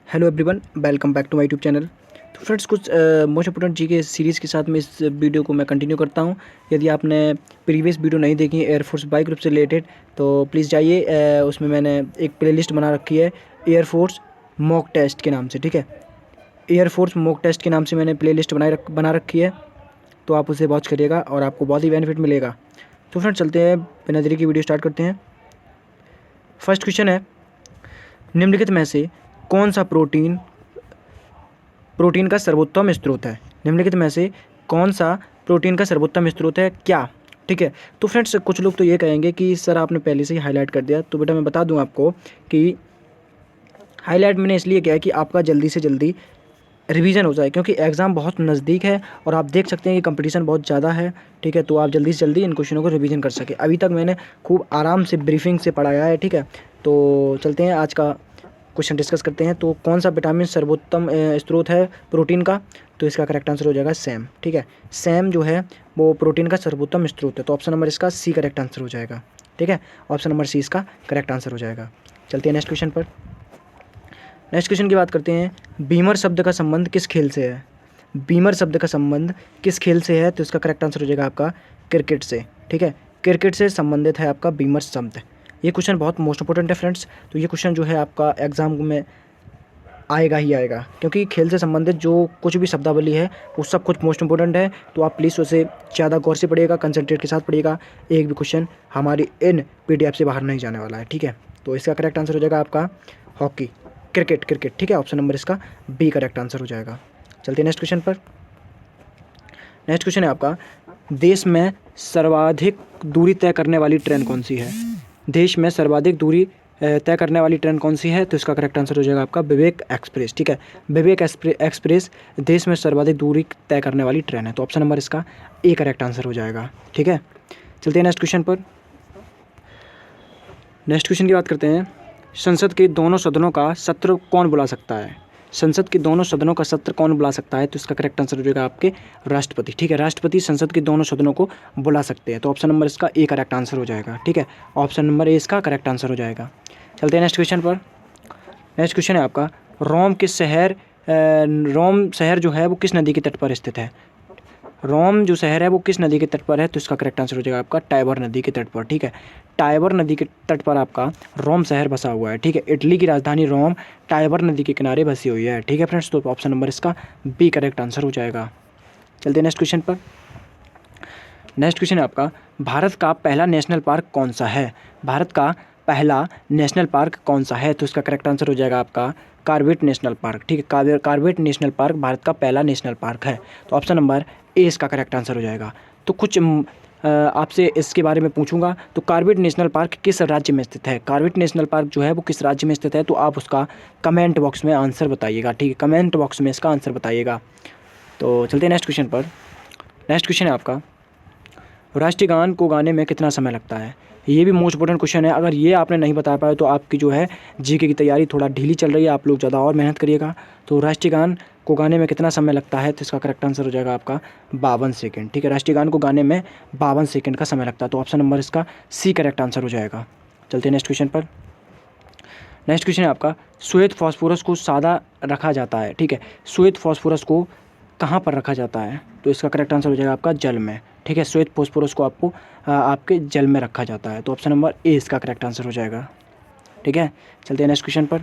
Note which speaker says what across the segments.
Speaker 1: Hello everyone, welcome back to my YouTube channel. तो friends, कुछ most important G K series के साथ में इस वीडियो को मैं कंटिन्यू करता हूं। यदि आपने प्रीवियस वीडियो नहीं देखी एयरफोर्स बाइक ग्रुप से रिलेटेड तो प्लीज़ जाइए, उसमें मैंने एक प्लेलिस्ट बना रखी है एयरफोर्स मॉक टेस्ट के नाम से। ठीक है, एयरफोर्स मॉक टेस्ट के नाम से मैंने प्लेलिस्ट बना रखी है, तो आप उसे वॉच करिएगा और आपको बहुत ही बेनिफिट मिलेगा। तो फ्रेंड्स, चलते हैं, बिना देरी की वीडियो स्टार्ट करते हैं। फर्स्ट क्वेश्चन है, निम्नलिखित में से कौन सा प्रोटीन का सर्वोत्तम स्रोत है? निम्नलिखित में से कौन सा प्रोटीन का सर्वोत्तम स्रोत है क्या? ठीक है, तो फ्रेंड्स, कुछ लोग तो ये कहेंगे कि सर आपने पहले से ही हाईलाइट कर दिया। तो बेटा मैं बता दूं आपको कि हाईलाइट मैंने इसलिए किया है कि आपका जल्दी से जल्दी रिवीजन हो जाए, क्योंकि एग्ज़ाम बहुत नज़दीक है और आप देख सकते हैं कि कंपटीशन बहुत ज़्यादा है। ठीक है, तो आप जल्दी से जल्दी इन क्वेश्चनों को रिवीजन कर सके। अभी तक मैंने खूब आराम से ब्रीफिंग से पढ़ाया है। ठीक है, तो चलते हैं, आज का क्वेश्चन डिस्कस करते हैं। तो कौन सा विटामिन सर्वोत्तम स्रोत है प्रोटीन का? तो इसका करेक्ट आंसर हो जाएगा सैम। ठीक है, सैम जो है वो प्रोटीन का सर्वोत्तम स्रोत है। तो ऑप्शन नंबर इसका सी करेक्ट आंसर हो जाएगा। ठीक है, ऑप्शन नंबर सी इसका करेक्ट आंसर हो जाएगा। चलते हैं नेक्स्ट क्वेश्चन पर। नेक्स्ट क्वेश्चन की बात करते हैं, बीमर शब्द का संबंध किस खेल से है? बीमर शब्द का संबंध किस खेल से है? तो इसका करेक्ट आंसर हो जाएगा आपका क्रिकेट से। ठीक है, क्रिकेट से संबंधित है आपका बीमर शब्द। ये क्वेश्चन बहुत मोस्ट इंपॉर्टेंट है फ्रेंड्स। तो ये क्वेश्चन जो है आपका एग्जाम में आएगा ही आएगा, क्योंकि खेल से संबंधित जो कुछ भी शब्दावली है वो सब कुछ मोस्ट इंपॉर्टेंट है। तो आप प्लीज़ उसे ज़्यादा गौर से पढ़िएगा, कंसंट्रेट के साथ पढ़िएगा। एक भी क्वेश्चन हमारी इन PDF से बाहर नहीं जाने वाला है। ठीक है, तो इसका करेक्ट आंसर हो जाएगा आपका हॉकी, क्रिकेट। ठीक है, ऑप्शन नंबर इसका बी करेक्ट आंसर हो जाएगा। चलते हैं नेक्स्ट क्वेश्चन पर। नेक्स्ट क्वेश्चन है आपका, देश में सर्वाधिक दूरी तय करने वाली ट्रेन कौन सी है? देश में सर्वाधिक दूरी तय करने वाली ट्रेन कौन सी है? तो इसका करेक्ट आंसर हो जाएगा आपका विवेक एक्सप्रेस। ठीक है, विवेक एक्सप्रेस देश में सर्वाधिक दूरी तय करने वाली ट्रेन है। तो ऑप्शन नंबर इसका ए करेक्ट आंसर हो जाएगा। ठीक है, चलते हैं नेक्स्ट क्वेश्चन पर। नेक्स्ट क्वेश्चन की बात करते हैं, संसद के दोनों सदनों का सत्र कौन बुला सकता है? संसद के दोनों सदनों का सत्र कौन बुला सकता है? तो इसका करेक्ट आंसर हो जाएगा आपके राष्ट्रपति। ठीक है, राष्ट्रपति संसद के दोनों सदनों को बुला सकते हैं। तो ऑप्शन नंबर इसका ए करेक्ट आंसर हो जाएगा। ठीक है, ऑप्शन नंबर ए इसका करेक्ट आंसर हो जाएगा। चलते हैं नेक्स्ट क्वेश्चन पर। नेक्स्ट क्वेश्चन है आपका, रोम शहर जो है वो किस नदी के तट पर स्थित है? रोम जो शहर है वो किस नदी के तट पर है? तो इसका करेक्ट आंसर हो जाएगा आपका टाइबर नदी के तट पर। ठीक है, टाइबर नदी के तट पर आपका रोम शहर बसा हुआ है। ठीक है, इटली की राजधानी रोम टाइबर नदी के किनारे बसी हुई है। ठीक है फ्रेंड्स, तो ऑप्शन नंबर इसका बी करेक्ट आंसर हो जाएगा। चलते हैं नेक्स्ट क्वेश्चन पर। नेक्स्ट क्वेश्चन है आपका, भारत का पहला नेशनल पार्क कौन सा है? भारत का पहला नेशनल पार्क कौन सा है? तो इसका करेक्ट आंसर हो जाएगा आपका कॉर्बेट नेशनल पार्क। ठीक है, कॉर्बेट नेशनल पार्क भारत का पहला नेशनल पार्क है। तो ऑप्शन नंबर ए इसका करेक्ट आंसर हो जाएगा। तो कुछ आपसे इसके बारे में पूछूंगा। तो कॉर्बेट नेशनल पार्क किस राज्य में स्थित है? कॉर्बेट नेशनल पार्क जो है वो किस राज्य में स्थित है? तो आप उसका कमेंट बॉक्स में आंसर बताइएगा। ठीक है, कमेंट बॉक्स में इसका आंसर बताइएगा। तो चलते हैं नेक्स्ट क्वेश्चन पर। नेक्स्ट क्वेश्चन है आपका, राष्ट्रीय गान को गाने में कितना समय लगता है? ये भी मोस्ट इंपॉर्टेंट क्वेश्चन है। अगर ये आपने नहीं बता पाया तो आपकी जो है जीके की तैयारी थोड़ा ढीली चल रही है, आप लोग ज़्यादा और मेहनत करिएगा। तो राष्ट्रीय गान को गाने में कितना समय लगता है? तो इसका करेक्ट आंसर हो जाएगा आपका 52 सेकेंड। ठीक है, राष्ट्रीय गान को गाने में 52 सेकेंड का समय लगता है। तो ऑप्शन नंबर इसका सी करेक्ट आंसर हो जाएगा। चलते हैं नेक्स्ट क्वेश्चन पर। नेक्स्ट क्वेश्चन है आपका, श्वेत फास्फोरस को सादा रखा जाता है। ठीक है, श्वेत फास्फोरस को कहाँ पर रखा जाता है? तो इसका करेक्ट आंसर हो जाएगा आपका जल में। ठीक है, श्वेत फास्फोरस को आपको आपके जल में रखा जाता है। तो ऑप्शन नंबर ए इसका करेक्ट आंसर हो जाएगा। ठीक है, चलते हैं नेक्स्ट क्वेश्चन पर।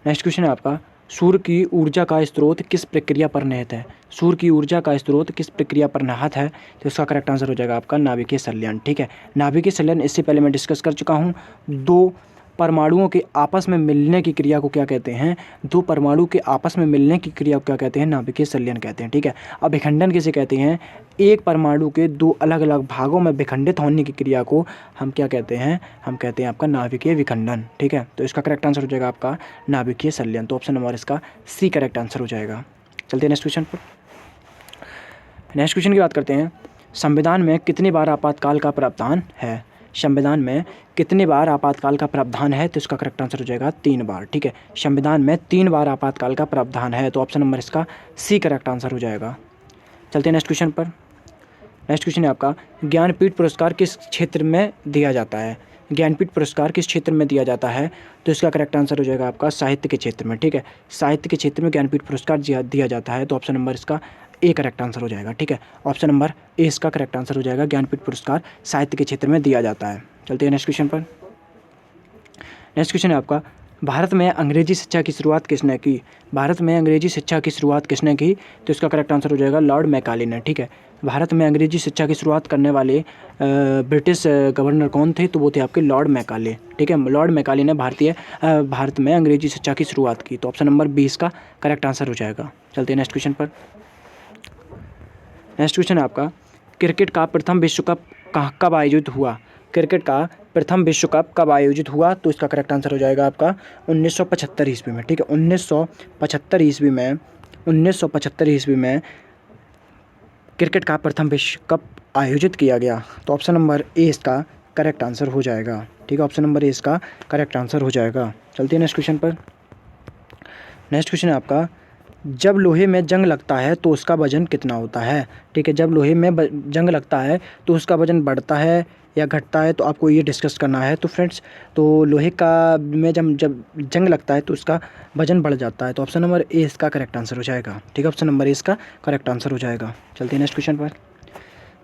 Speaker 1: नेक्स्ट क्वेश्चन है आपका, सूर्य की ऊर्जा का स्रोत किस प्रक्रिया पर निहित है? सूर्य की ऊर्जा का स्रोत किस प्रक्रिया पर निहित है? तो इसका करेक्ट आंसर हो जाएगा आपका नाभिकीय संलयन। ठीक है, नाभिकीय संलयन इससे पहले मैं डिस्कस कर चुका हूँ। दो परमाणुओं के आपस में मिलने की क्रिया को क्या कहते हैं? दो परमाणु के आपस में मिलने की क्रिया को क्या कहते हैं? नाभिकीय संलयन कहते हैं। ठीक है, अब विखंडन किसे कहते हैं? एक परमाणु के दो अलग अलग भागों में विखंडित होने की क्रिया को हम क्या कहते हैं? हम कहते हैं आपका नाभिकीय विखंडन। ठीक है, तो इसका करेक्ट आंसर हो जाएगा आपका नाभिकीय संलयन। तो ऑप्शन नंबर इसका सी करेक्ट आंसर हो जाएगा। चलते हैं नेक्स्ट क्वेश्चन पर। नेक्स्ट क्वेश्चन की बात करते हैं, संविधान में कितनी बार आपातकाल का प्रावधान है? संविधान में कितनी बार आपातकाल का प्रावधान है? तो इसका करेक्ट आंसर हो जाएगा 3 बार। ठीक है, संविधान में 3 बार आपातकाल का प्रावधान है। तो ऑप्शन नंबर इसका सी करेक्ट आंसर हो जाएगा। चलते हैं नेक्स्ट क्वेश्चन पर। नेक्स्ट क्वेश्चन है आपका, ज्ञानपीठ पुरस्कार किस क्षेत्र में दिया जाता है? ज्ञानपीठ पुरस्कार किस क्षेत्र में दिया जाता है? तो इसका करेक्ट आंसर हो जाएगा आपका साहित्य के क्षेत्र में, ठीक है। साहित्य के क्षेत्र में ज्ञानपीठ पुरस्कार दिया जाता है, तो ऑप्शन नंबर इसका ए करेक्ट आंसर हो जाएगा, ठीक है। ऑप्शन नंबर ए इसका करेक्ट आंसर हो जाएगा, ज्ञानपीठ पुरस्कार साहित्य के क्षेत्र में दिया जाता है। चलते हैं नेक्स्ट क्वेश्चन पर। नेक्स्ट क्वेश्चन है आपका, भारत में अंग्रेजी शिक्षा की शुरुआत किसने की? भारत में अंग्रेजी शिक्षा की शुरुआत किसने की? तो इसका करेक्ट आंसर हो जाएगा लॉर्ड मैकाले ने, ठीक है। भारत में अंग्रेजी शिक्षा की शुरुआत करने वाले ब्रिटिश गवर्नर कौन थे? तो वो थे आपके लॉर्ड मैकाले, ठीक है। लॉर्ड मैकाले ने भारत में अंग्रेजी शिक्षा की शुरुआत की, तो ऑप्शन नंबर 20 का करेक्ट आंसर हो जाएगा। चलते हैं नेक्स्ट क्वेश्चन पर। नेक्स्ट क्वेश्चन है आपका, क्रिकेट का प्रथम विश्व कप कब आयोजित हुआ? क्रिकेट का प्रथम विश्व कप कब आयोजित हुआ? तो इसका करेक्ट आंसर हो जाएगा आपका 1975 ईस्वी में, ठीक है। 1975 ईस्वी में क्रिकेट का प्रथम विश्व कप आयोजित किया गया, तो ऑप्शन नंबर ए इसका करेक्ट आंसर हो जाएगा, ठीक है। ऑप्शन नंबर ए इसका करेक्ट आंसर हो जाएगा। चलते हैं नेक्स्ट क्वेश्चन पर। नेक्स्ट क्वेश्चन है आपका, जब लोहे में जंग लगता है तो उसका वजन कितना होता है? ठीक है, जब लोहे में जंग लगता है तो उसका वजन बढ़ता है या घटता है, तो आपको ये डिस्कस करना है। तो फ्रेंड्स, तो लोहे का में जब जंग लगता है तो उसका वजन बढ़ जाता है, तो ऑप्शन नंबर ए इसका करेक्ट आंसर हो जाएगा, ठीक है। ऑप्शन नंबर ए इसका करेक्ट आंसर हो जाएगा। चलते हैं नेक्स्ट क्वेश्चन पर।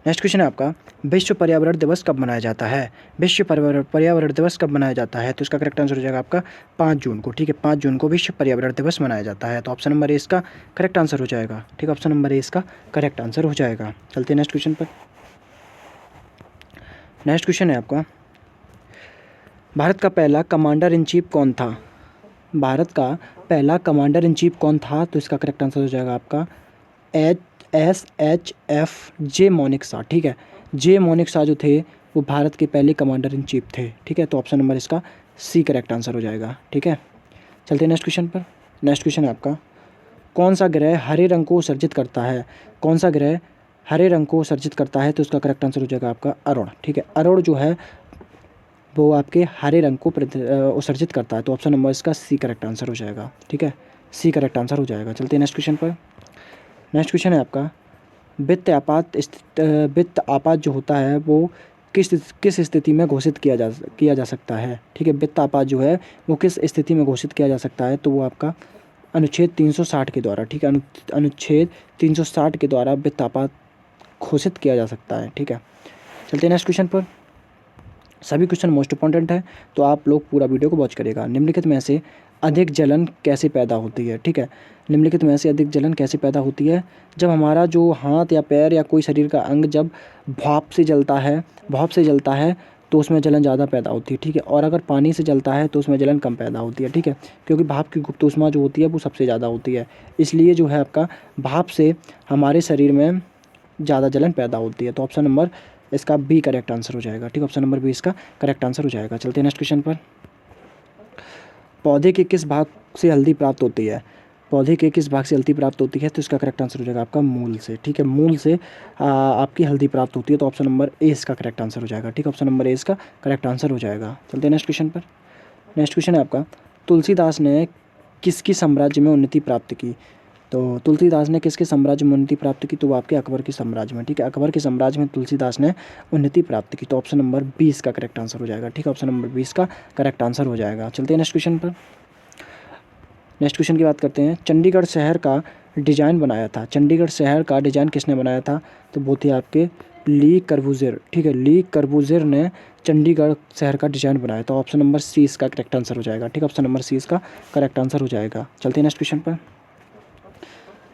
Speaker 1: नेक्स्ट क्वेश्चन है आपका, विश्व पर्यावरण दिवस कब मनाया जाता है? विश्व पर्यावरण दिवस कब मनाया जाता है? तो इसका करेक्ट आंसर हो जाएगा आपका 5 जून को, ठीक है। 5 जून को विश्व पर्यावरण दिवस मनाया जाता है, तो ऑप्शन नंबर ए इसका करेक्ट आंसर हो जाएगा, ठीक है। ऑप्शन नंबर ए इसका करेक्ट आंसर हो जाएगा। चलते हैं नेक्स्ट क्वेश्चन पर। नेक्स्ट क्वेश्चन है आपका, भारत का पहला कमांडर इन चीफ कौन था? भारत का पहला कमांडर इन चीफ कौन था? तो इसका करेक्ट आंसर हो जाएगा आपका जे मौनिक शाह, ठीक है। जे मौनिक शाह जो थे वो भारत के पहले कमांडर इन चीफ थे, ठीक है। तो ऑप्शन नंबर इसका सी करेक्ट आंसर हो जाएगा, ठीक है। चलते हैं नेक्स्ट क्वेश्चन पर। नेक्स्ट क्वेश्चन है आपका, कौन सा ग्रह हरे रंग को सर्जित करता है? कौन सा ग्रह हरे रंग को सर्जित करता है? तो इसका करेक्ट आंसर हो जाएगा आपका अरुण, ठीक है। अरुण जो है वो आपके हरे रंग को उत्सर्जित करता है, तो ऑप्शन नंबर इसका सी करेक्ट आंसर हो जाएगा, ठीक है। सी करेक्ट आंसर हो जाएगा। चलते हैं नेक्स्ट क्वेश्चन पर। नेक्स्ट क्वेश्चन है आपका, वित्त आपात जो होता है वो किस स्थिति में घोषित किया जा सकता है? ठीक है, वित्त आपात जो है वो किस स्थिति में घोषित किया जा सकता है? तो वो आपका अनुच्छेद 360 के द्वारा, ठीक है। अनुच्छेद 360 के द्वारा वित्त आपात घोषित किया जा सकता है, ठीक है। चलते हैं नेक्स्ट क्वेश्चन पर। सभी क्वेश्चन मोस्ट इंपॉर्टेंट है, तो आप लोग पूरा वीडियो को वॉच करिएगा। निम्नलिखित में से अधिक जलन कैसे पैदा होती है? ठीक है, निम्नलिखित में से अधिक जलन कैसे पैदा होती है? जब हमारा जो हाथ या पैर या कोई शरीर का अंग जब भाप से जलता है तो उसमें जलन ज़्यादा पैदा होती है, ठीक है। और अगर पानी से जलता है तो उसमें जलन कम पैदा होती है, ठीक है। क्योंकि भाप की गुप्त ऊष्मा जो होती है वो सबसे ज़्यादा होती है, इसलिए जो है आपका भाप से हमारे शरीर में ज़्यादा जलन पैदा होती है। तो ऑप्शन नंबर इसका बी करेक्ट आंसर हो जाएगा, ठीक है। ऑप्शन नंबर बी इसका करेक्ट आंसर हो जाएगा। चलते हैं नेक्स्ट क्वेश्चन पर। पौधे के किस भाग से हल्दी प्राप्त होती है? पौधे के किस भाग से हल्दी प्राप्त होती है? तो इसका करेक्ट आंसर हो जाएगा आपका मूल से, ठीक है। मूल से आपकी हल्दी प्राप्त होती है, तो ऑप्शन नंबर ए इसका करेक्ट आंसर हो जाएगा, ठीक है। ऑप्शन नंबर ए इसका करेक्ट आंसर हो जाएगा। चलते हैं नेक्स्ट क्वेश्चन पर। नेक्स्ट क्वेश्चन है आपका, तुलसीदास ने किसकी साम्राज्य में उन्नति प्राप्त की? तो तुलसीदास ने किसके साम्राज्य में उन्नति प्राप्त की? तो वो आपके अकबर के साम्राज्य में, ठीक है। अकबर के साम्राज्य में तुलसीदास ने उन्नति प्राप्त की, तो ऑप्शन नंबर 20 का करेक्ट आंसर हो जाएगा, ठीक है। ऑप्शन नंबर 20 का करेक्ट आंसर हो जाएगा। चलते हैं नेक्स्ट क्वेश्चन पर। नेक्स्ट क्वेश्चन की बात करते हैं। चंडीगढ़ शहर का डिज़ाइन बनाया था, चंडीगढ़ शहर का डिज़ाइन किसने बनाया था? तो वो थे आपके ली कर्बूज़ेर, ठीक है। ली कर्बूज़ेर ने चंडीगढ़ शहर का डिज़ाइन बनाया था, ऑप्शन नंबर सी इसका करेक्ट आंसर हो जाएगा, ठीक है। ऑप्शन नंबर सी इसका करेक्ट आंसर हो जाएगा। चलते हैं नेक्स्ट क्वेश्चन पर।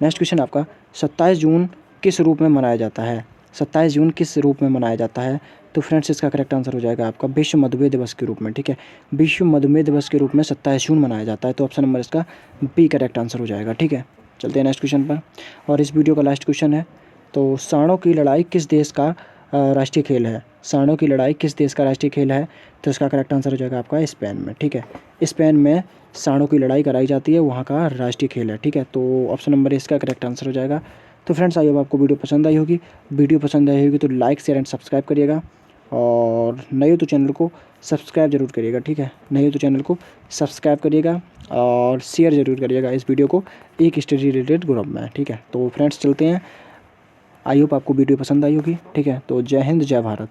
Speaker 1: नेक्स्ट क्वेश्चन आपका, 27 जून किस रूप में मनाया जाता है? 27 जून किस रूप में मनाया जाता है? तो फ्रेंड्स इसका करेक्ट आंसर हो जाएगा आपका विश्व मधुमेह दिवस के रूप में, ठीक है। विश्व मधुमेह दिवस के रूप में 27 जून मनाया जाता है, तो ऑप्शन नंबर इसका बी करेक्ट आंसर हो जाएगा, ठीक है। चलते हैं नेक्स्ट क्वेश्चन पर, और इस वीडियो का लास्ट क्वेश्चन है। तो सांडों की लड़ाई किस देश का राष्ट्रीय खेल है? सांडों की लड़ाई किस देश का राष्ट्रीय खेल है? तो इसका करेक्ट आंसर हो जाएगा आपका स्पेन में, ठीक है। स्पेन में सांडों की लड़ाई कराई जाती है, वहाँ का राष्ट्रीय खेल है, ठीक है। तो ऑप्शन नंबर इसका करेक्ट आंसर हो जाएगा। तो फ्रेंड्स, आई होप आपको वीडियो पसंद आई होगी। वीडियो पसंद आई होगी तो लाइक शेयर एंड सब्सक्राइब करिएगा, और नए हो तो चैनल को सब्सक्राइब जरूर करिएगा, ठीक है। नए हो तो चैनल को सब्सक्राइब करिएगा और शेयर ज़रूर करिएगा इस वीडियो को एक स्टडी रिलेटेड ग्रुप में, ठीक है। तो फ्रेंड्स चलते हैं, आई होप आपको वीडियो पसंद आई होगी, ठीक है। तो जय हिंद, जय भारत।